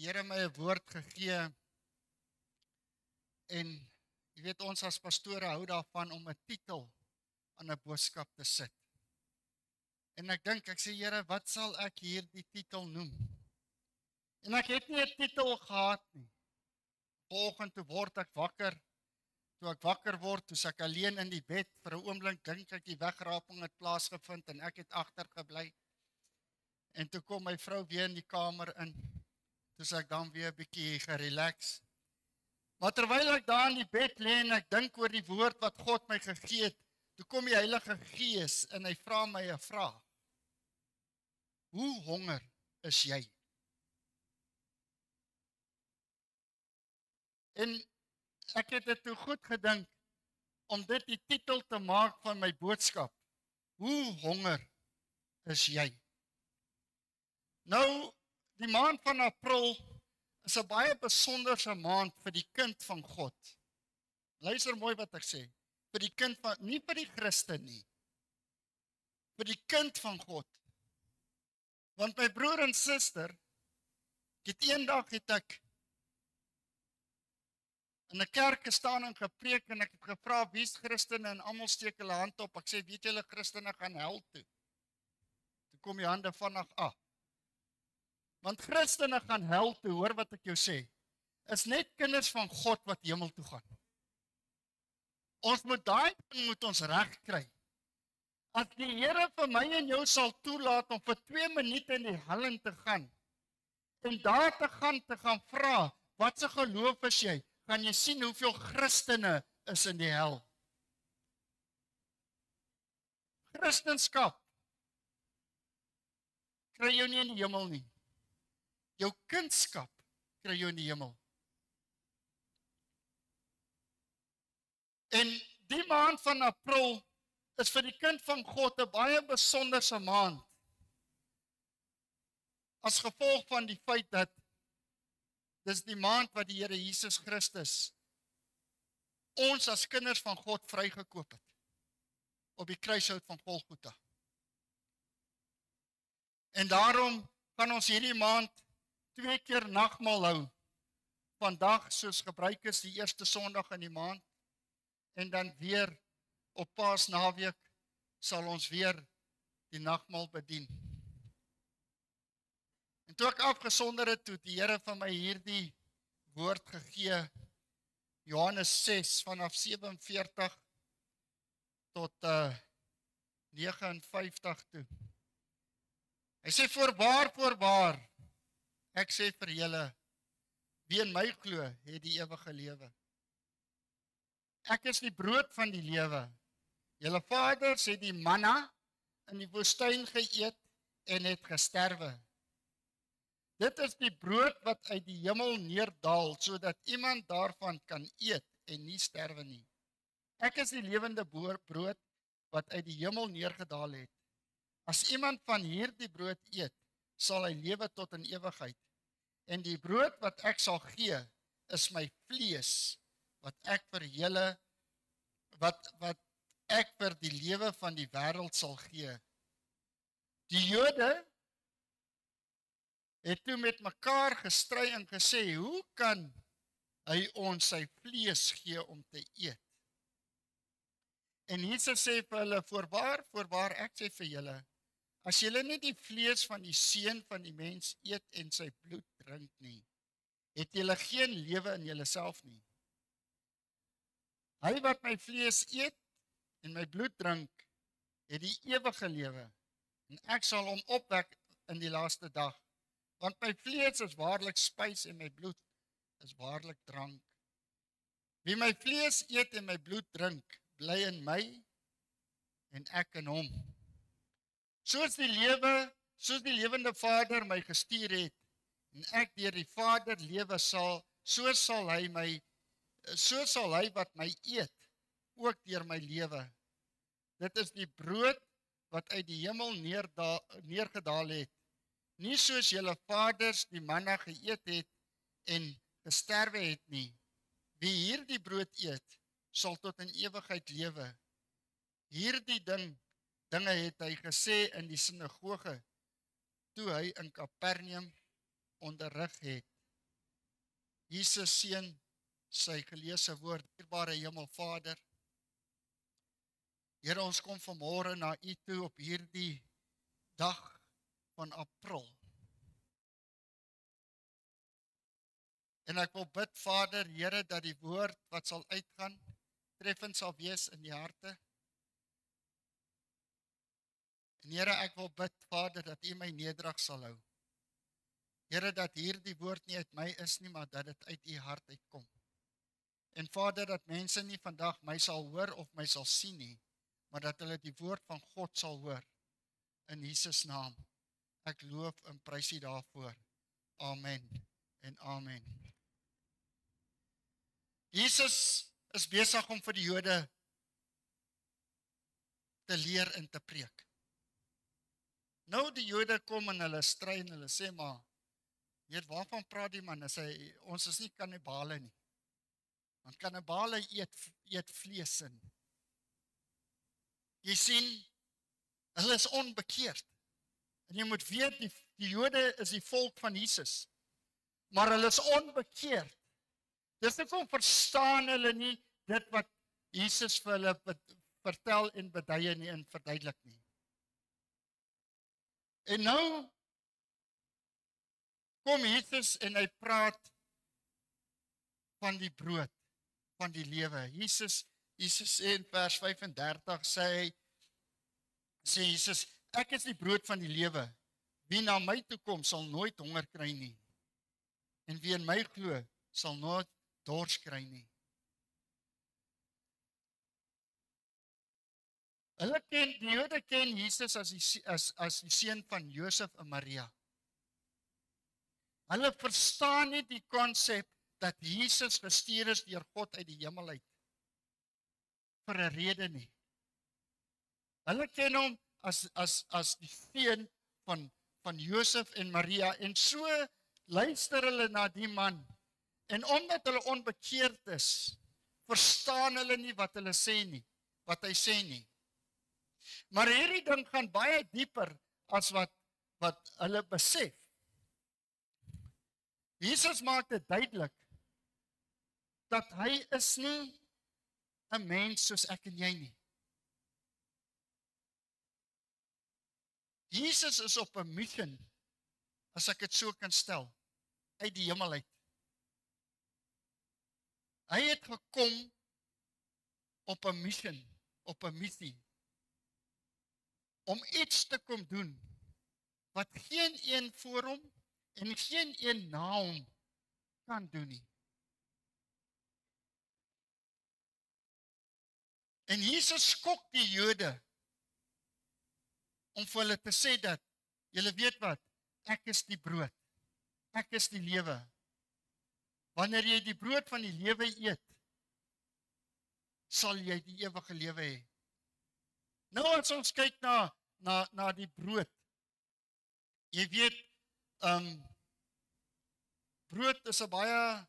die Here my 'n woord gegee en jy weet ons as pastore hou daarvan om 'n titel aan 'n boodskap te sit. En ek dink, ek sê Here, wat sal ek hierdie titel noem? En ek het nie 'n titel gehad nie. Vanoggend toe word ek wakker. Toe ek wakker word, toe ek alleen in die bed, vir 'n oomblik dink ek die wegraping het plaasgevind en ek het agtergebly. En toe kom my vrou weer in die kamer in. Toe ek dan weer 'n bietjie gerelax. Maar terwyl ek daar in die bed lê en ek dink oor die woord wat God my gegee het, toe kom die Heilige Gees en hy vra my 'n vraag. Hoe honger is jy? En ek het dit toe goed gedink om dit die titel te maak van my boodskap. Hoe honger is jy? Nou, die maand van April is 'n baie besonderse maand vir die kind van God. Luister mooi wat ek sê. Vir die kind van, nie vir die Christen nie. Vir die kind van God. Want my broer en suster, eendag het ek in 'n kerk gestaan en gepreek en ek het gevra wie's Christene en almal steek hulle hand op. Ek sê, weet julle Christene gaan hel toe. Toe kom die hande vinnig af. Want Christene gaan hel toe, hoor wat ek jou sê. Is net kinders van God wat hemel toe gaan. Ons moet daai ding moet ons reg kry. As die Here vir my en jou sal toelaat om vir 2 minute in die hel in te gaan en daar te gaan vra, wat se geloof is jy? Gaan jy sien hoeveel Christene is in die hel. Christendom kry jou nie in die hemel nie. Jou kindskap kry jou in die hemel. En die maand van April is vir die kind van God 'n baie besonderse maand. As gevolg van die feit dat dis die maand wat die Here Jesus Christus ons as kinders van God vrygekoop het op die kruishout van Golgotha. En daarom gaan ons hierdie maand 2 keer nagmaal hou. Vandag soos gebruik is die eerste Sondag in die maand en dan weer op Paasnaweek sal ons weer die nagmaal bedien. En toe ek afgesonder het, toe die Here van my hierdie woord gegee, Johannes 6 vanaf 47 tot 59 toe. Hy sê voorwaar, ek sê vir julle, wie in my glo, het die ewige lewe. Ek is die brood van die lewe. Julle vaders het die manna in die woestyn geëet en het gesterwe. Dit is die brood wat uit die hemel neerdal, sodat iemand daarvan kan eet en nie sterwe nie. Ek is die lewende brood wat uit die hemel neergedaal het. As iemand van hierdie brood eet, sal hy lewe tot in ewigheid. En die brood wat ek sal gee, is my vlees, wat ek vir julle, wat ek vir die lewe van die wêreld sal gee. Die Jode het toe met mekaar gestry en gesê, hoe kan hy ons sy vlees gee om te eet? En Jesus sê vir hulle, voorwaar, ek sê vir julle, as julle nie die vlees van die seun van die mens eet en sy bloed drink nie, het julle geen lewe in julleself nie. Hy wat my vlees eet en my bloed drink, het die ewige lewe, en ek sal hom opwek in die laaste dag. Want my vlees is waarlik spys en my bloed is waarlik drank. Wie my vlees eet en my bloed drink, bly in my en ek in hom. Soos die lewende Vader my gestuur het en ek deur die Vader lewe sal, so sal hy wat my eet ook deur my lewe. Dit is die brood wat uit die hemel neergedaal het. Nie soos julle vaders die manna geëet het en gesterwe het nie. Wie hierdie brood eet, sal tot in ewigheid lewe. Hierdie dinge het hy gesê in die sinagoge, toe hy in Kapernaum onderrig het. Jesus seën sy geleesde woord, dierbare Hemelvader. Here, ons kom vanmôre na U toe op hierdie dag van April. En ek wil bid, Vader, Here, dat die woord wat sal uitgaan, treffend sal wees in die harte. En Here, ek wil bid, Vader, dat U my nederig sal hou. Here, dat hierdie woord nie uit my is nie, maar dat dit uit U hart uitkom. En Vader, dat mense nie vandag my sal hoor of my sal sien nie, maar dat hulle die woord van God sal hoor. In Jesus naam. Ek loof en prys U daarvoor. Amen en amen. Jesus is besig om vir die Jode te leer en te preek. Nou die Jode kom en hulle stry en hulle sê, maar Heer, waarvan praat die man? Hy sê, ons is nie kannibale nie. Want kannibale eet vlees in. Jy sien, hulle is onbekeerd. En jy moet weet, die Jode is die volk van Jesus. Maar hulle is onbekeerd. Dis hoekom verstaan hulle nie dit wat Jesus vir hulle vertel en beduie nie en verduidelik nie. En nou kom Jesus en hy praat van die brood, van die lewe. Jesus sê in vers 35, sê Jesus, ek is die brood van die lewe. Wie na my toe kom, sal nooit honger kry nie. En wie in my glo, sal nooit dors kry nie. Die Jode ken Jesus as die seun van Josef en Maria. Hulle verstaan nie die konsep dat Jesus gestuur is deur God uit die hemel uit vir 'n rede nie. Hulle ken hom as die seun van Josef en Maria, en so luister hulle na die man, en omdat hulle onbekeerd is, verstaan hulle nie wat hulle sê nie, wat hy sê nie. Maar hierdie ding gaan baie dieper as wat hulle besef. Jesus maak dit duidelik dat hy is nie 'n mens soos ek en jy nie. Jesus is op 'n missie, as ek dit so kan stel, uit die hemel uit. Hy het gekom op 'n missie, om iets te kom doen, wat geen een voor hom en geen een na hom kan doen nie. En Jesus skok die Jode, om vir hulle te sê dat, julle weet wat, ek is die brood, ek is die lewe. Wanneer jy die brood van die lewe eet, sal jy die ewige lewe hê. Nou as ons kyk na die brood, jy weet, brood is 'n baie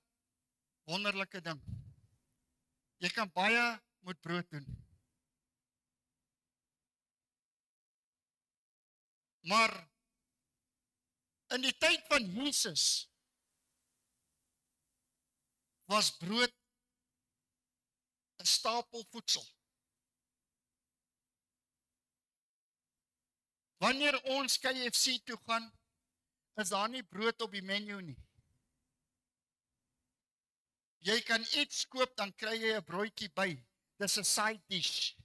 wonderlike ding. Jy kan baie met brood doen. Maar in die tyd van Jesus was brood 'n stapel voedsel. Wanneer ons KFC toe gaan, is daar nie brood op die menu nie. Jy kan iets koop, dan kry jy 'n broodjie by. Dis 'n side dish.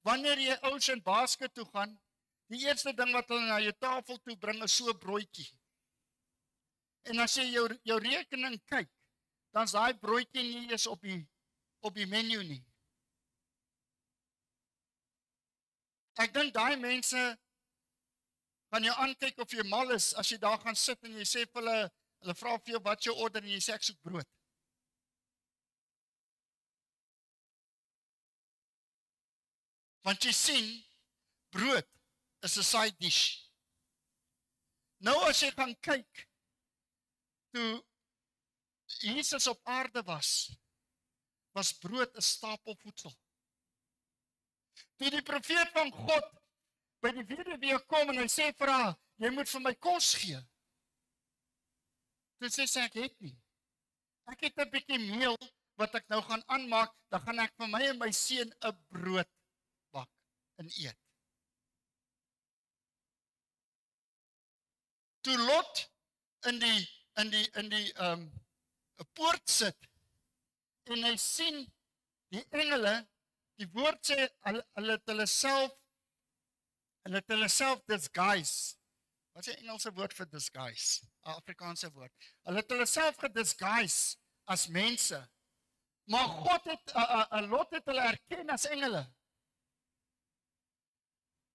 Wanneer jy Ocean Basket toe gaan, die eerste ding wat hulle na jou tafel toe bring is so 'n broodjie. En as jy jou rekening kyk, dan is daai broodjie nie eens op die menu nie. Ek dink daai mense gaan jou aankyk of jy mal is as jy daar gaan sit en jy sê vir hulle vra vir jou wat jy order en jy sê ek soek brood. Want jy sien, brood is 'n side dish. Nou as jy gaan kyk, toe Jesus op aarde was brood 'n stapel voedsel. Toe die profeet van God by die weduwee kom en hy sê vir haar, jy moet vir my kos gee. Toe sê sy, ek het nie. Ek het 'n bietjie meel wat ek nou gaan aanmaak, dan gaan ek vir my en my seun 'n brood bak en eet. Toe Lot in die 'n poort sit en hy sien die engele, die woord sê hulle het hulle self disguise. Wat is die Engelse woord vir disguise? 'n Afrikaanse woord. Hulle het hulle self gedisguise as mense. Maar God het Lot het hulle erken as engele.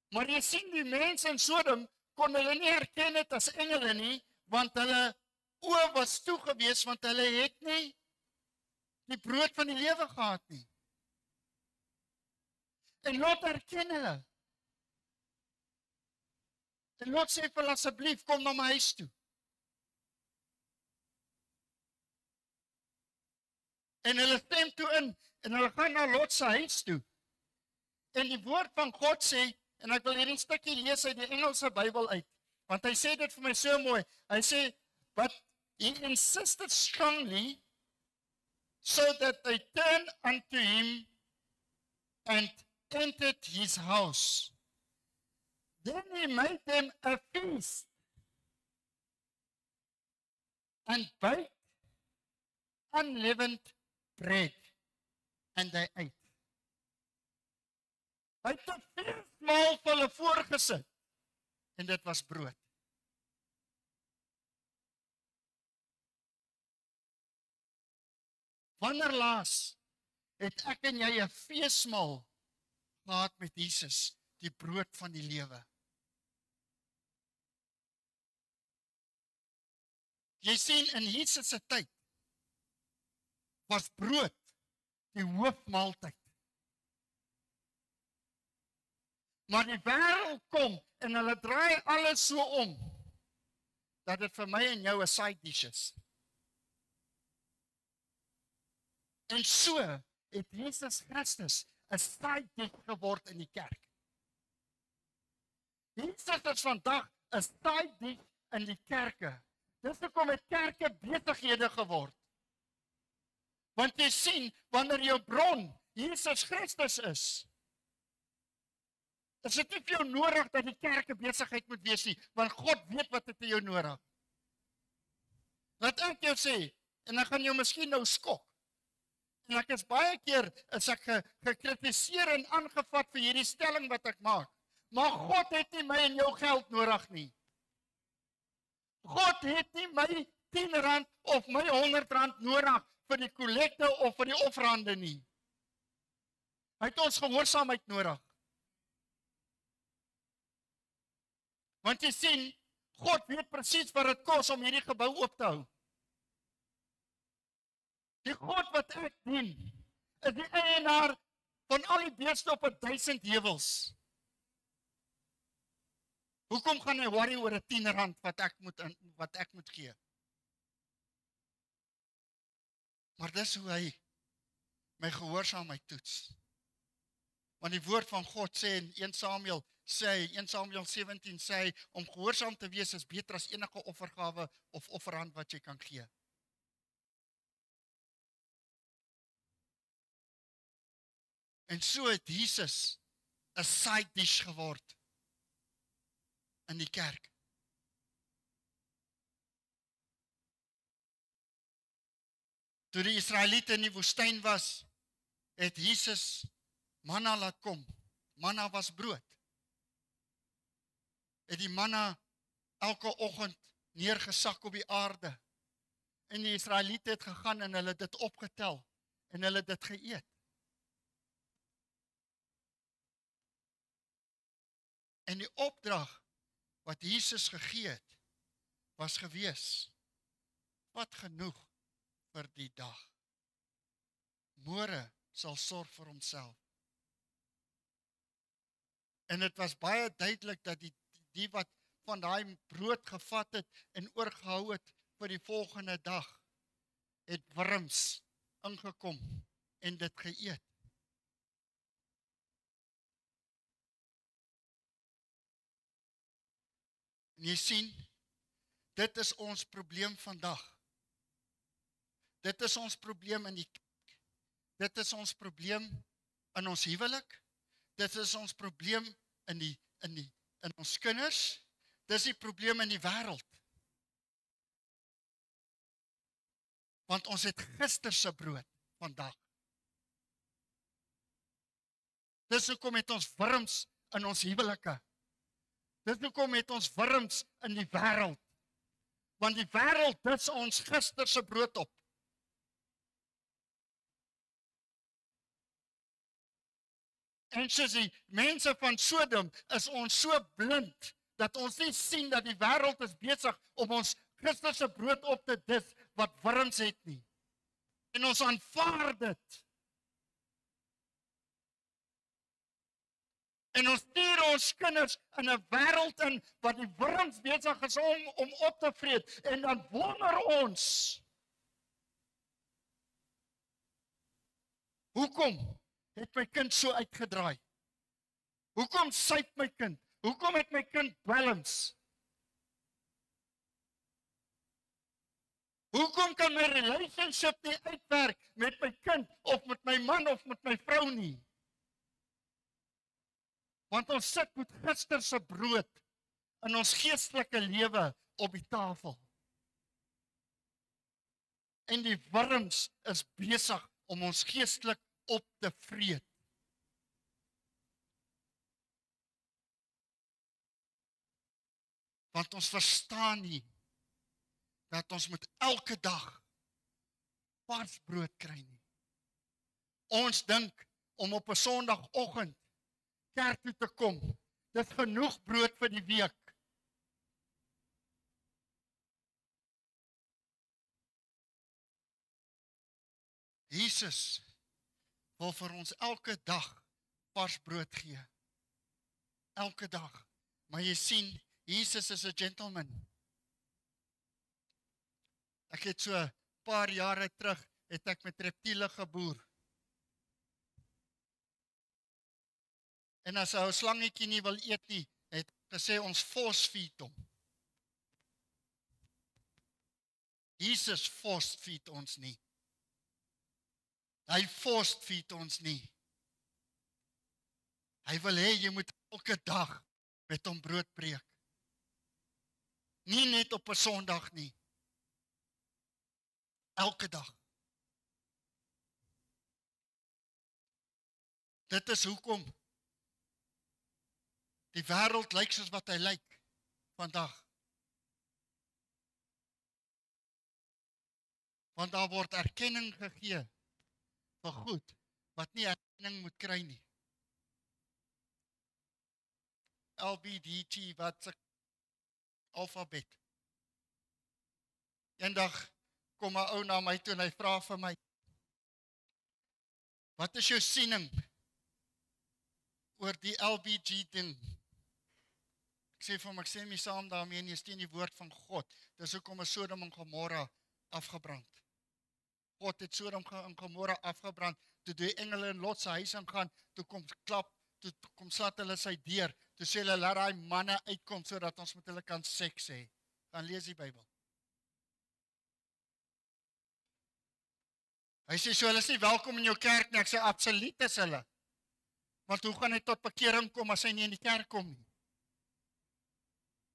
Maar jy sien die mense in Sodom kon hulle nie herken het as engele nie, want hulle oë was toe gewees, want hulle het nie die brood van die lewe gehad nie. En Lot herken hulle. En Lot sê vir hulle, asseblief, kom na my huis toe. En hulle stem toe in, en hulle gaan na Lot se huis toe. En die woord van God sê, en ek wil hierdie stukkie lees uit die Engelse Bybel uit, want hy sê dit vir my so mooi. Hy sê, but he insisted strongly, so that they turned unto him and entered his house. Then he made them a feast and baked unleavened bread, and they ate. Hy het 'n feesmaal vir hulle voorgesit, en dit was brood. Wanneer laas het ek en jy 'n feesmaal gehad met Jesus, die brood van die lewe? Jy sien, in Jesus se tyd was brood die hoofmaaltyd. Maar die wêreld kom en hulle draai alles so om dat dit vir my en jou 'n side dish is. En so het Jesus Christus 'n side dish geword in die kerk. Jesus is vandag 'n side dish in die kerke. Dis hoekom het kerke besighede geword. Want jy sien, wanneer jou bron Jesus Christus is dit nie vir jou nodig dat die kerk 'n besigheid moet wees nie, want God weet wat het vir jou nodig. Laat ek jou sê, en ek gaan jou miskien nou skok. En ek is baie keer gekritiseer en aangevat vir hierdie stelling wat ek maak. Maar God het nie my en jou geld nodig nie. God het nie my R10 of my R100 nodig vir die kollekte of vir die offerande nie. Hy het ons gehoorsaamheid nodig. Want jy sien, God weet presies wat dit kos om hierdie gebou oop te hou. Die God wat ek dien, is die eienaar van al die beeste op 1000 heuwels. Hoekom gaan hy worry oor R10 wat ek moet gee? Maar dis hoe hy my gehoorsaamheid toets. Want die woord van God sê in 1 Samuel 17 sê, om gehoorsaam te wees is beter as enige offergawe of offerhand wat jy kan gee. En so het Jesus 'n side dish geword in die kerk. Toe die Israeliete in die woestyn was, het Jesus manna laat kom. Manna was brood. Het die manna elke oggend neergesak op die aarde. En die Israeliete het gegaan en hulle het dit opgetel en hulle het dit geëet. En die opdrag wat Jesus gegee het, was gewees, wat genoeg vir die dag. Môre sal sorg vir homself. En dit was baie duidelik dat die wat van daai brood gevat het en oorgehou het vir die volgende dag, het wurms ingekom en dit geëet. En jy sien, dit is ons probleem vandag. Dit is ons probleem in die kerk. Dit is ons probleem in ons huwelik. Dit is ons probleem in ons kinders. Dis die probleem in die wêreld. Want ons het gister se brood vandag. Dis hoekom het ons wurms in ons huwelike. Dis hoekom het ons wurms in die wêreld. Want die wêreld dis ons gister se brood op. En soos die mense van Sodom is ons so blind dat ons nie sien dat die wêreld is besig om ons gister se brood op te dis wat wurms het nie. En ons aanvaar dit. En ons stuur ons kinders in 'n wêreld in wat die wurms besig is om op te vreet. En dan wonder ons, hoekom het my kind so uitgedraai? Hoekom suip my kind? Hoekom het my kind balance? Hoekom kan my relationship nie uitwerk met my kind of met my man of met my vrou nie? Want ons sit met gister se brood in ons geestelike lewe op die tafel. En die wurms is besig om ons geestelik op te vreet. Want ons verstaan nie dat ons moet elke dag vars brood kry nie. Ons dink om op 'n Sondagoggend kerk toe te kom, dis genoeg brood vir die week. Jesus wil vir ons elke dag vars brood gee. Elke dag. Maar jy sien, Jesus is 'n gentleman. Ek het so 'n paar jare terug, het ek met reptiele geboer. En as 'n slangetjie nie wil eet nie, het gesê ons force feed hom. Jesus force feed ons nie. Hy force feed ons nie. Hy wil hê jy moet elke dag met hom brood breek. Nie net op 'n Sondag nie. Elke dag. Dit is hoekom die wêreld lyk soos wat hy lyk vandag. Want daar word erkenning gegee vir goed wat nie erkenning moet kry nie. LBDT wat se alfabet. Eendag kom 'n ou na my toe en hy vra vir my, wat is jou siening oor die LBG ding? Ek sê vir hom, ek stem nie saam daarmee nie, is teen die woord van God. Dis hoekom is Sodom en Gomorra afgebrand. God het Sodom en Gomorra afgebrand, toe die engele in Lot se huis ingaan, toe kom slat hulle sy deur, toe sê hulle, laat daai manne uitkom, sodat ons met hulle kan seks hê. Gaan lees die Bybel. Hy sê, so hulle is nie welkom in jou kerk nie, ek sê, absoluut is hulle. Want hoe gaan hy tot bekering kom, as hy nie in die kerk kom nie?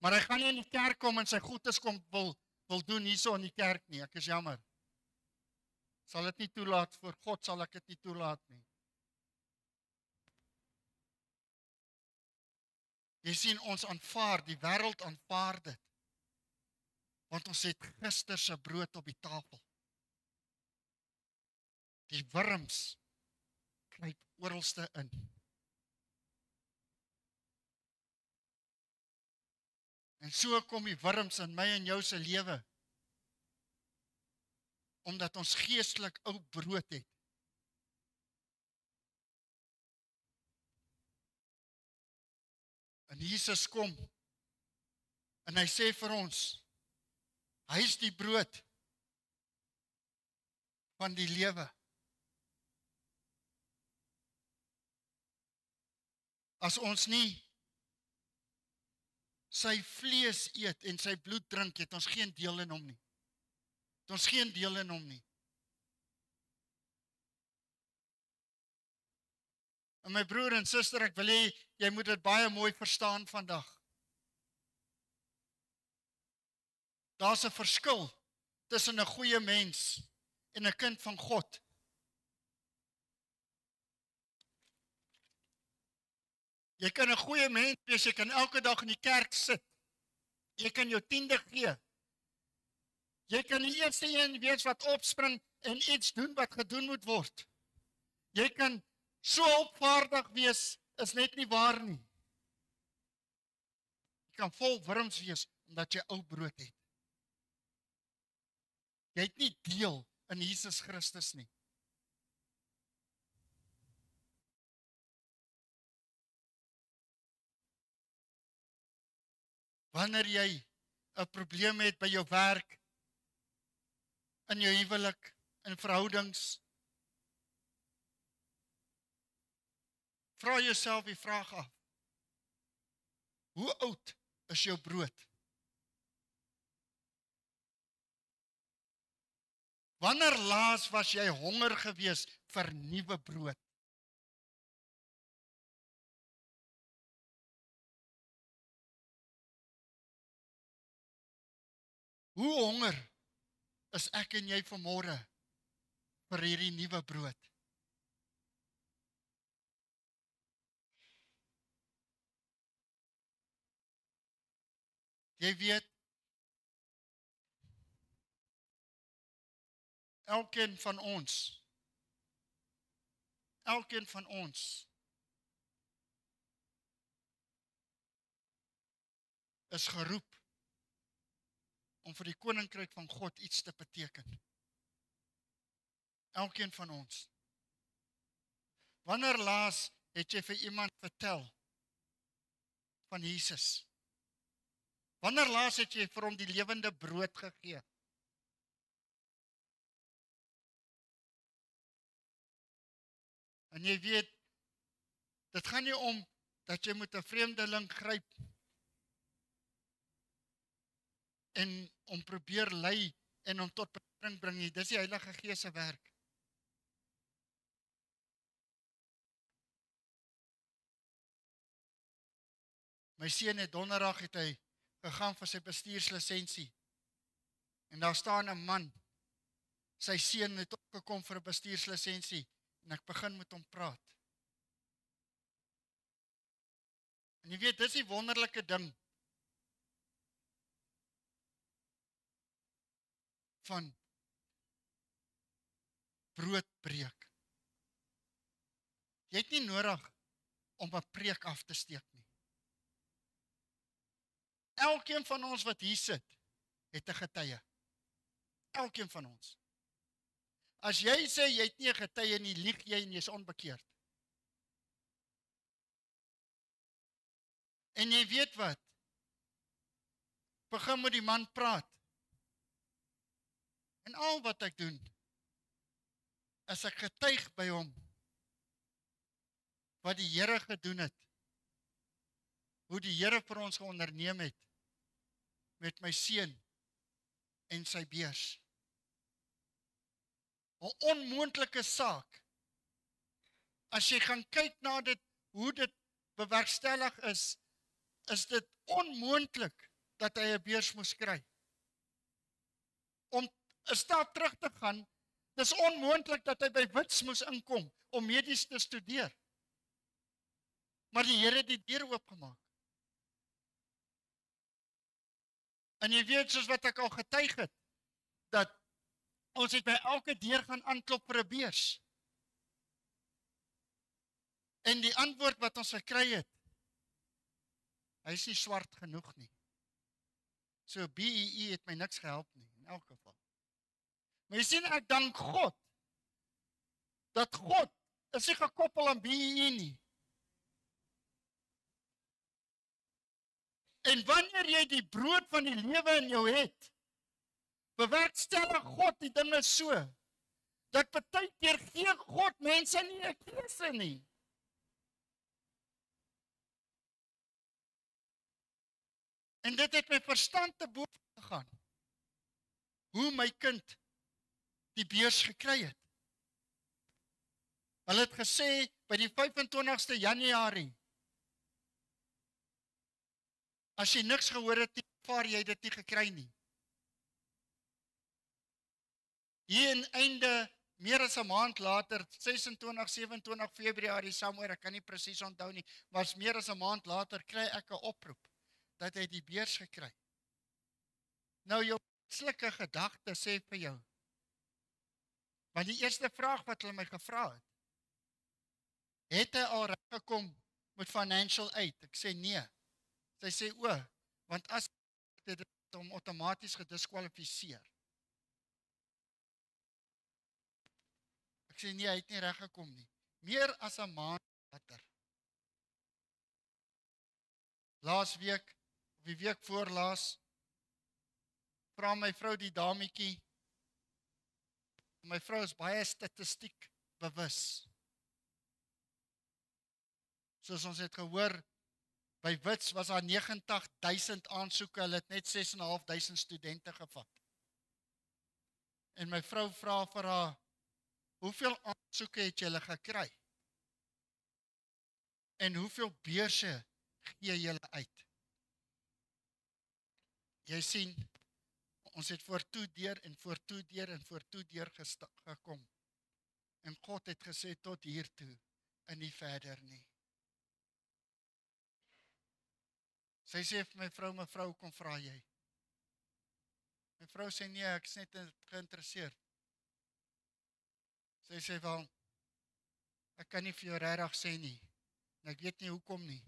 Maar hy gaan nie in die kerk kom, en sy goedes kom wil doen hierso in die kerk nie, ek is jammer. Sal dit nie toelaat, voor God sal ek dit nie toelaat nie. Jy sien, ons aanvaar, die wêreld aanvaar dit. Want ons het gister se brood op die tafel. Die wurms kruip oralste in. En so kom die wurms in my en jou se lewe. Omdat ons geestelik ou brood het. En Jesus kom, en hy sê vir ons, hy is die brood van die lewe. As ons nie sy vlees eet en sy bloed drink, het ons geen deel in hom nie. Het ons geen deel in hom nie. En my broer en suster, ek wil hê jy moet dit baie mooi verstaan vandag. Daar's 'n verskil tussen 'n goeie mens en 'n kind van God. Jy kan 'n goeie mens wees, jy kan elke dag in die kerk sit. Jy kan jou 10de gee. Jy kan die eerste een wees wat opspring en iets doen wat gedoen moet word. Jy kan so opvaardig wees, is net nie waar nie. Jy kan vol wurms wees, omdat jy ou brood het. Jy het nie deel in Jesus Christus nie. Wanneer jy 'n probleem het by jou werk, in jou huwelik, in verhoudings, vra jouself die vraag af, hoe oud is jou brood? Wanneer laas was jy honger gewees vir nuwe brood? Hoe honger is ek en jy vanmôre vir hierdie nuwe brood? Jy weet, elkeen van ons is geroep om vir die koninkryk van God iets te beteken. Elkeen van ons. Wanneer laas het jy vir iemand vertel van Jesus? Wanneer laas het jy vir hom die lewende brood gegee? En jy weet, dit gaan nie om dat jy moet 'n vreemdeling gryp en om probeer lei en om tot bekering bring nie. Dis die Heilige Gees se werk. My seun het donderdag het hy gegaan vir sy bestuurslisensie. En daar staan 'n man. Sy seun het ook gekom vir 'n bestuurslisensie en ek begin met hom praat. En jy weet, dis die wonderlike ding van broodbreek. Jy het nie nodig om 'n preek af te steek nie. Elkeen van ons wat hier sit, het 'n getuie. Elkeen van ons. As jy sê jy het nie 'n getuie nie, lieg jy en jy is onbekeerd. En jy weet wat? Begin met die man praat. En al wat ek doen, is ek getuig by hom wat die Here gedoen het. Hoe die Here vir ons geonderneem het met my seun en sy beurs. 'n Onmoontlike saak. As jy gaan kyk na dit, hoe dit bewerkstellig is dit onmoontlik dat hy 'n beurs moes kry. Om 'n stap terug te gaan, dis onmoontlik dat hy by Wits moes inkom om medies te studeer. Maar die Here het die deur oopgemaak. En jy weet, soos wat ek al getuig het, dat ons het by elke deur gaan aanklop vir 'n beurs. En die antwoord wat ons gekry het, hy is nie swart genoeg nie. So BEE het my niks gehelp nie, in elk geval. Maar jy sien, ek dank God, dat God is nie gekoppel aan BEE nie. En wanneer jy die brood van die lewe in jou het, bewerkstellig God die dinge so, dat partykeer gee God mense nie 'n keuse nie. En dit het my verstand te boven gegaan. Hoe my kind die beurs gekry het. Hulle het gesê, by die 25ste Januarie, as jy niks gehoor het, vaar jy dit nie gekry nie. Hier in einde, meer as 'n maand later, 26, 27 Februarie, somewhere, ek kan nie presies onthou nie, maar meer as 'n maand later, kry ek 'n oproep, dat hy die beurs gekry. Nou, jou menslike gedagte sê vir jou, want die eerste vraag wat hulle my gevra het hy al reg gekom met financial aid? Ek sê nee. Sy sê want as dit hom outomaties gediskwalifiseer. Ek sê nee, hy het nie reg gekom nie. Meer as 'n maand later. Laas week, of die week voorlaas, vra my vrou die dametjie, my vrou is baie statistiek bewus. Soos ons het gehoor, by Wits was daar 90,000 aansoeke, hulle het net 6,500 studente gevat. En my vrou vra vir haar, hoeveel aansoeke het julle gekry? En hoeveel beurse gee julle uit? Jy sien, ons het voortoe deur gekom. En God het gesê tot hiertoe en nie verder nie. Sy sê vir my vrou, mevrou, kom vra jy. My vrou sê nee, ek is net geïnteresseerd. Sy sê wel, ek kan nie vir jou regtig sê nie, en ek weet nie hoekom nie,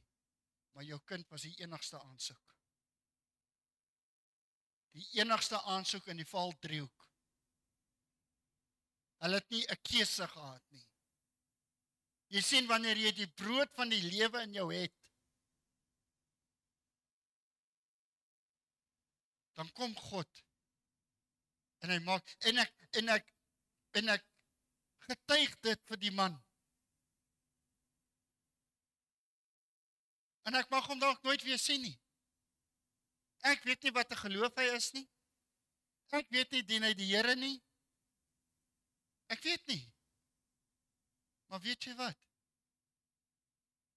maar jou kind was die enigste aansoek. Die enigste aansoek in die Valdriehoek. Hulle het nie 'n keuse gehad nie. Jy sien, wanneer jy die brood van die lewe in jou het, dan kom God, en hy maak, en ek getuig dit vir die man. En ek mag hom dalk nooit weer sien nie. Ek weet nie wat 'n geloof hy is nie. Ek weet nie, dien hy die Here nie. Ek weet nie. Maar weet jy wat?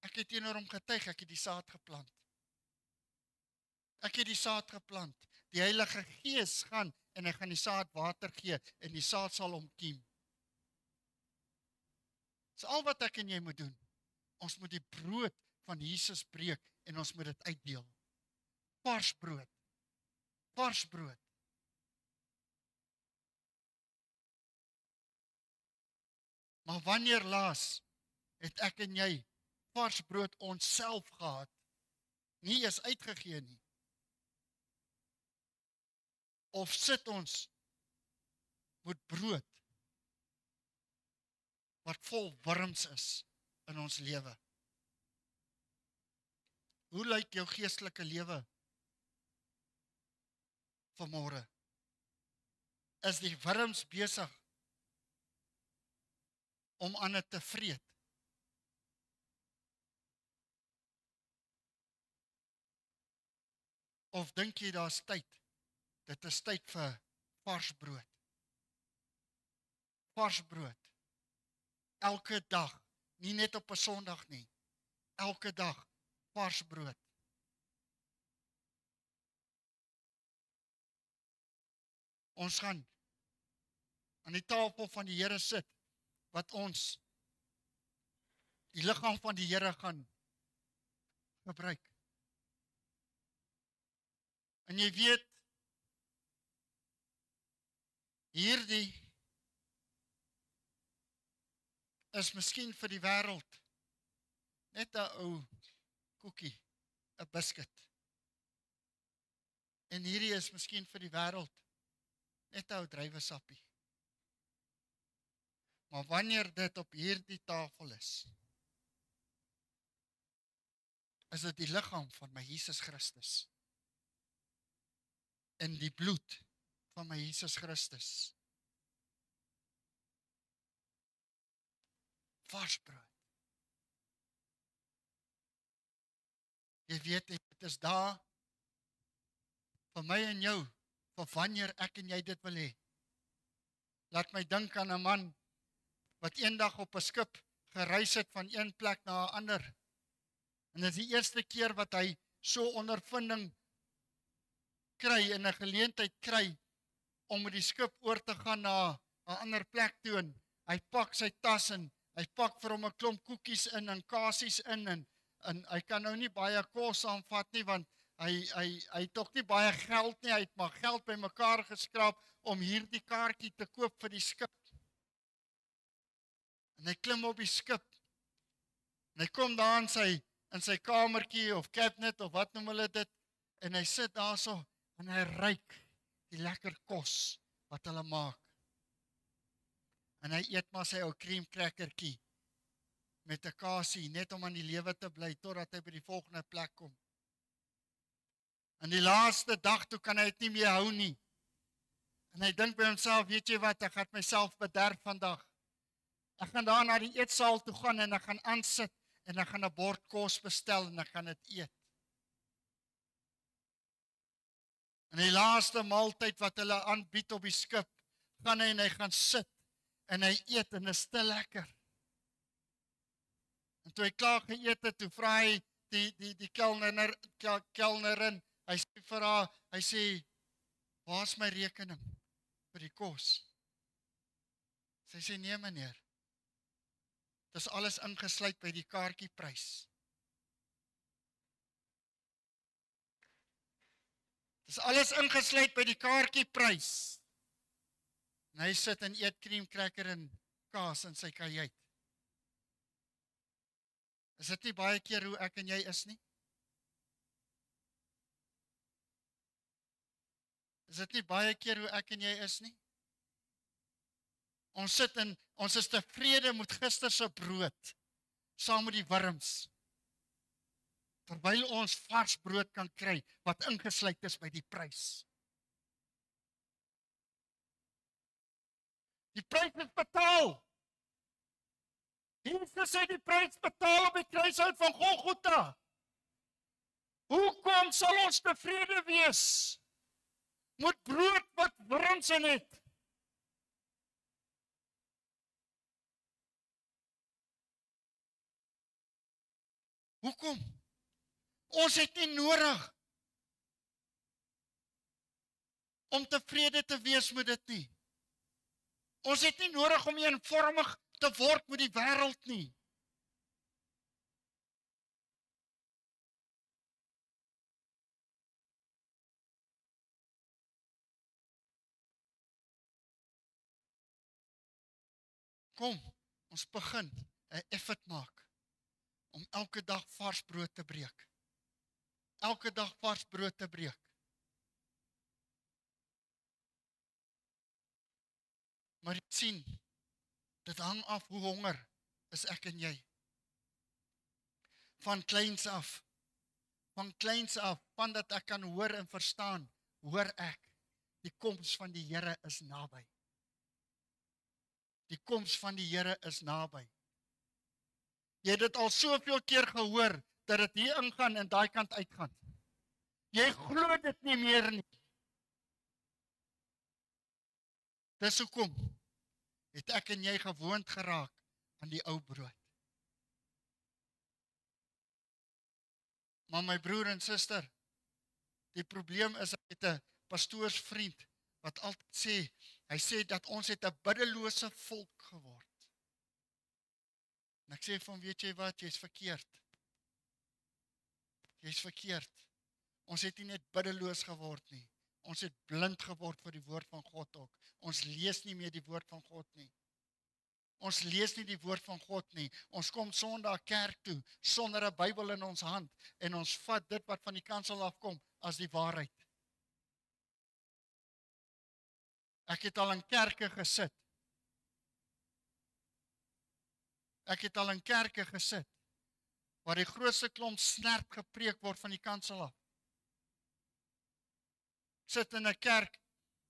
Ek het teenoor hom getuig, ek het die saad geplant. Ek het die saad geplant. Die Heilige Gees gaan, en hy gaan die saad water gee, en die saad sal omkiem. Dis al wat ek en jy moet doen. Ons moet die brood van Jesus breek, en ons moet dit uitdeel. Vars brood. Vars brood. Maar wanneer laas het ek en jy vars brood onsself gehad? Nie eens uitgegee nie. Of sit ons met brood wat vol wurms is in ons lewe? Hoe lyk jou geestelike lewe vanmôre? Is die wurms besig om aan dit te vreet? Of dink jy daar's tyd? Dit is tyd vir vars brood. Vars brood. Elke dag, nie net op 'n Sondag nie. Elke dag vars brood. Ons gaan aan die tafel van die Here sit, wat ons die liggaam van die Here gaan gebruik. En jy weet, hierdie is miskien vir die wêreld net 'n ou koekie, 'n biscuit. En hierdie is miskien vir die wêreld net 'n ou druiwesappie. Maar wanneer dit op hierdie tafel is dit die liggaam van my Jesus Christus en die bloed van my Jesus Christus. Vars brood. Jy weet, dit is daar vir my en jou, vir wanneer ek en jy dit wil hê. Laat my dink aan 'n man wat eendag op 'n skip gereis het van een plek na 'n ander. En dit is die eerste keer wat hy so ondervinding kry en 'n geleentheid kry om met die skip oor te gaan na 'n ander plek toe. En hy pak sy tas en hy pak vir hom 'n klomp koekies in en kasies in en hy kan nou nie baie kos aanvat nie want hy het ook nie baie geld nie. Hy het maar geld bymekaar geskraap om hierdie kaartjie te koop vir die skip. En hy klim op die skip. En hy kom daar in sy kamertjie of cabinet of wat noem hulle dit en hy sit daarso en hy ruik die lekker kos wat hulle maak. En hy eet maar sy ou creamcrackertjie met 'n kasie net om aan die lewe te bly totdat hy by die volgende plek kom. En die laaste dag toe kan hy dit nie meer hou nie. En hy dink by homself, weet jy wat, ek gaan myself bederf vandag. Ek gaan daar na die eetsaal toe gaan en ek gaan aansit en ek gaan 'n bord kos bestel en ek gaan dit eet. En die laaste maaltyd wat hulle aanbied op die skip, gaan hy en hy gaan sit en hy eet en dit is te lekker. En toe hy klaar geëet het, toe vra hy die kelnerin, hy sê vir haar, hy sê, waar is my rekening vir die kos? Sy sê, nee meneer, dit is alles ingesluit by die kaartjieprys. Dit is alles ingesluit by die kaartjieprys. En hy sit en eet creamcracker en kaas in sy kajuit. Is dit nie baie keer hoe ek en jy is nie? Is dit nie baie keer hoe ek en jy is nie? Ons sit en ons is tevrede met gister se brood, saam met die wurms, terwyl ons vars brood kan kry, wat ingesluit is by die prys. Die prys is betaal. Jesus het die prys betaal op die kruishout van Golgotha. Hoekom sal ons tevrede wees met brood wat wurms in het? Hoekom? Ons het nie nodig om tevrede te wees met dit nie. Ons het nie nodig om eenvormig te word met die wêreld nie. Kom, ons begin 'n effort maak om elke dag vars brood te breek. Elke dag vars brood te breek. Maar jy sien, dit hang af hoe honger is ek en jy. Van kleins af, van dat ek kan hoor en verstaan, hoor ek, die koms van die Here is naby. Die koms van die Here is naby. Jy het dit al soveel keer gehoor, dat dit hier ingaan en daai kant uitgaan. Jy glo dit nie meer nie. Dis hoekom het ek en jy gewoond geraak aan die ou brood. Maar my broer en suster, die probleem is, ek het 'n pastoorsvriend wat altyd sê, hy sê dat ons het 'n biddelose volk geword. En ek sê van, weet jy wat, jy's verkeerd. Jy's verkeerd. Ons het nie net biddeloos geword nie. Ons het blind geword vir die woord van God ook. Ons lees nie meer die woord van God nie. Ons lees nie die woord van God nie. Ons kom Sondag kerk toe, sonder 'n Bybel in ons hand, en ons vat dit wat van die kansel afkom, as die waarheid. Ek het al in kerke gesit. Waar die grootste klomp snert gepreek word van die kansel af. Sit in 'n kerk,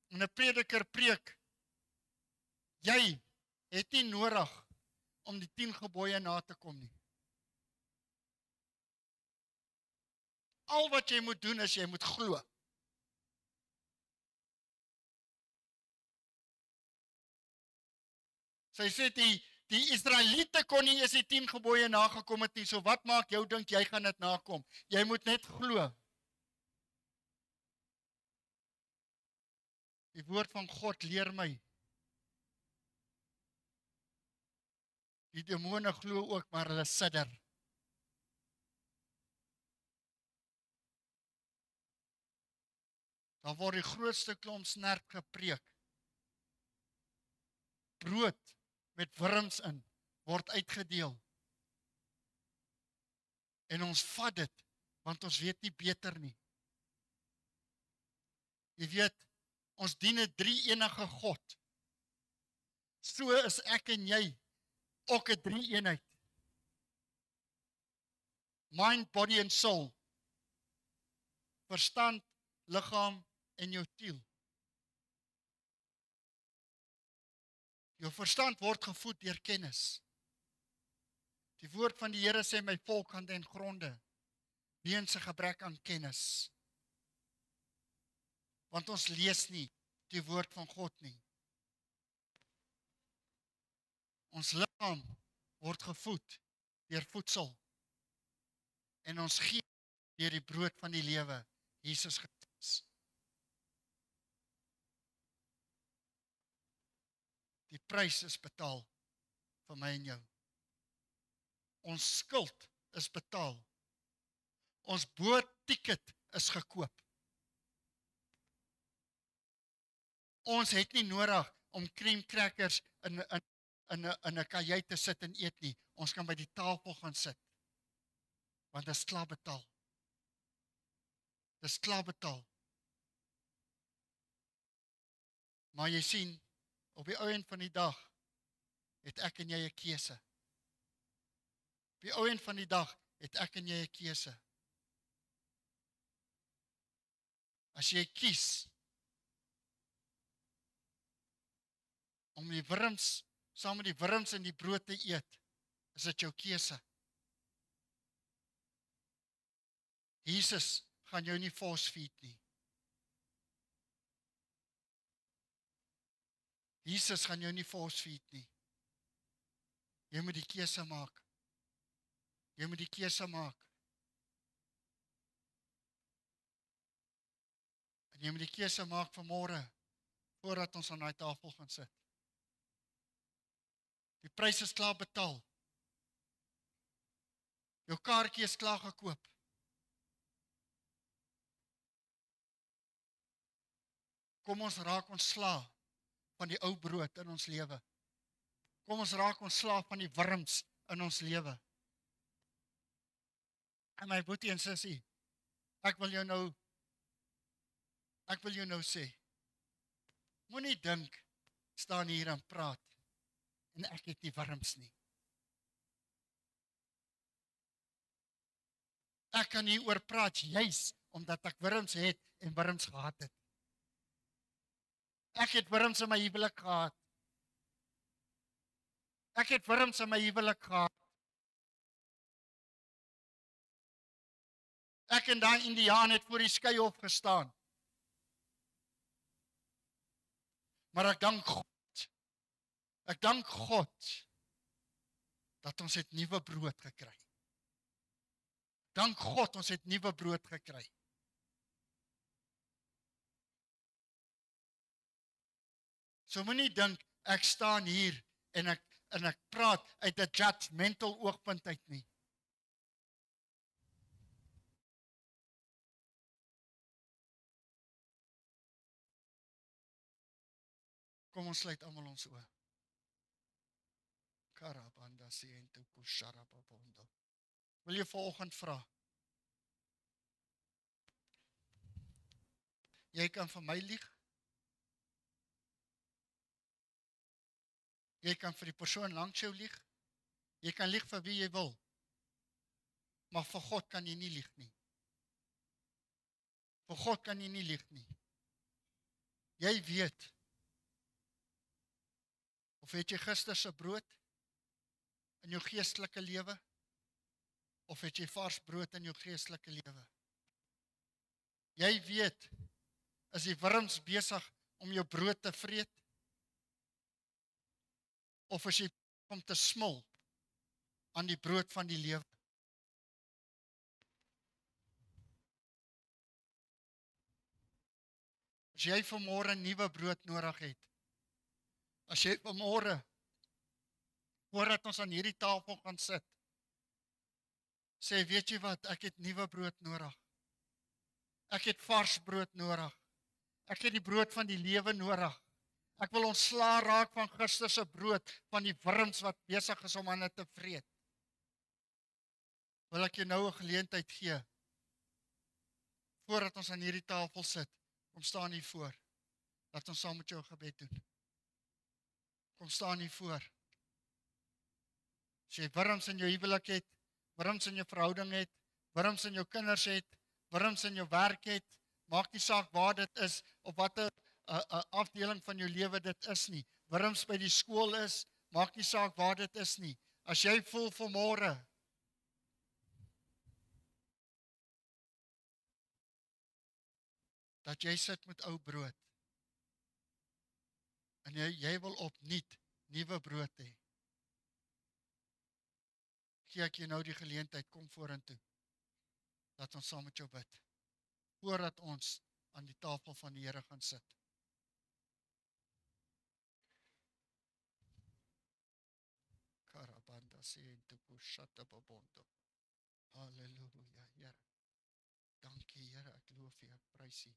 en 'n prediker preek. Jy het nie nodig om die 10 gebooie na te kom nie. Al wat jy moet doen is, jy moet glo. Sy sê Die Israeliete kon nie eens die 10 gebooie nagekom het nie, so wat maak jou dink jy gaan dit nakom? Jy moet net glo. Die woord van God leer my. Die demone glo ook, maar hulle sidder. Dan word die grootste klomp snerp gepreek. Brood met wurms in word uitgedeel. En ons vat dit, want ons weet nie beter nie. Jy weet, ons dien 'n drie-enige God. So is ek en jy ook 'n drie-eenheid. Mind, body and soul. Verstand, liggaam en jou siel. Jou verstand word gevoed deur kennis. Die woord van die Here sê my volk gaan ten gronde weens 'n gebrek aan kennis. Want ons lees nie die woord van God nie. Ons liggaam word gevoed deur voedsel en ons gees deur die brood van die lewe, Jesus Christus. Die prys is betaal vir my en jou. Ons skuld is betaal. Ons bootticket is gekoop. Ons het nie nodig om cream crackers in 'n kajuit te sit en eet nie. Ons kan by die tafel gaan sit. Want dit is klaar betaal. Dit is klaar betaal. Maar jy sien, op die ou end van die dag het ek en jy 'n keuse. Op die ou end van die dag het ek en jy 'n keuse. As jy kies om die wurms, saam met die wurms in die brood te eet, is dit jou keuse. Jesus gaan jou nie force feed nie. Jesus gaan jou nie force feed nie. Jy moet die keuse maak. Jy moet die keuse maak. En jy moet die keuse maak vanmôre, voordat ons aan daai tafel gaan sit. Die prys is klaar betaal. Jou kaartjie is klaar gekoop. Kom ons raak ontslae van die ou brood in ons lewe. Kom ons raak ontslae van die wurms in ons lewe. En my boetie en sussie, ek wil jou nou sê, moenie dink, staan hier en praat, en ek het nie wurms nie. Ek kan nie oor praat, juis, omdat ek wurms het en wurms gehad het. Ek het wurms in my huwelik gehad. Ek het wurms in my huwelik gehad. Ek en daai Indiaan het voor die skeihof gestaan. Maar ek dank God, dat ons het nuwe brood gekry. Dank God, ons het nuwe brood gekry. So moenie dink, ek staan hier en ek praat uit 'n judgmental oogpunt uit nie. Kom ons sluit almal ons oë. Karabanda siento kusharababondo. Wil jy vanoggend vra? Jy kan vir my lieg. Jy kan vir die persoon langs jou lieg. Jy kan lieg vir wie jy wil. Maar vir God kan jy nie lieg nie. Vir God kan jy nie lieg nie. Jy weet, of het jy gister se brood in jou geestelike lewe? Of het jy vars brood in jou geestelike lewe? Jy weet, is die wurms besig om jou brood te vreet? Of is jy om te smil aan die brood van die lewe. As jy vanmôre nuwe brood nodig het, as jy vanmôre, voordat ons aan hierdie tafel gaan sit, sê, weet jy wat, ek het nuwe brood nodig. Ek het vars brood nodig. Ek het die brood van die lewe nodig. Ek wil ontslaa raak van gister se brood, van die wurms wat besig is om aan dit te vreet. Wil ek jou nou 'n geleentheid gee, voordat ons aan hierdie tafel sit, kom staan hier voor, laat ons saam met jou 'n gebed doen. Kom staan hier voor. As jy wurms in jou huwelik het, wurms in jou verhouding het, wurms in jou kinders het, wurms in jou werk het, maak nie saak waar dit is, of wat 'n afdeling van jou lewe dit is nie. Wurms by die skool is, maak nie saak waar dit is nie. As jy voel vanmôre, dat jy sit met ou brood, en jy wil opnuut nuwe brood hê, gee ek jou nou die geleentheid, kom vorentoe. Laat ons saam met jou bid, voordat ons aan die tafel van die Here gaan sit. Karabanda siento kushata babondo. Halleluja, Here. Dankie, Here, ek loof U, ek prys U.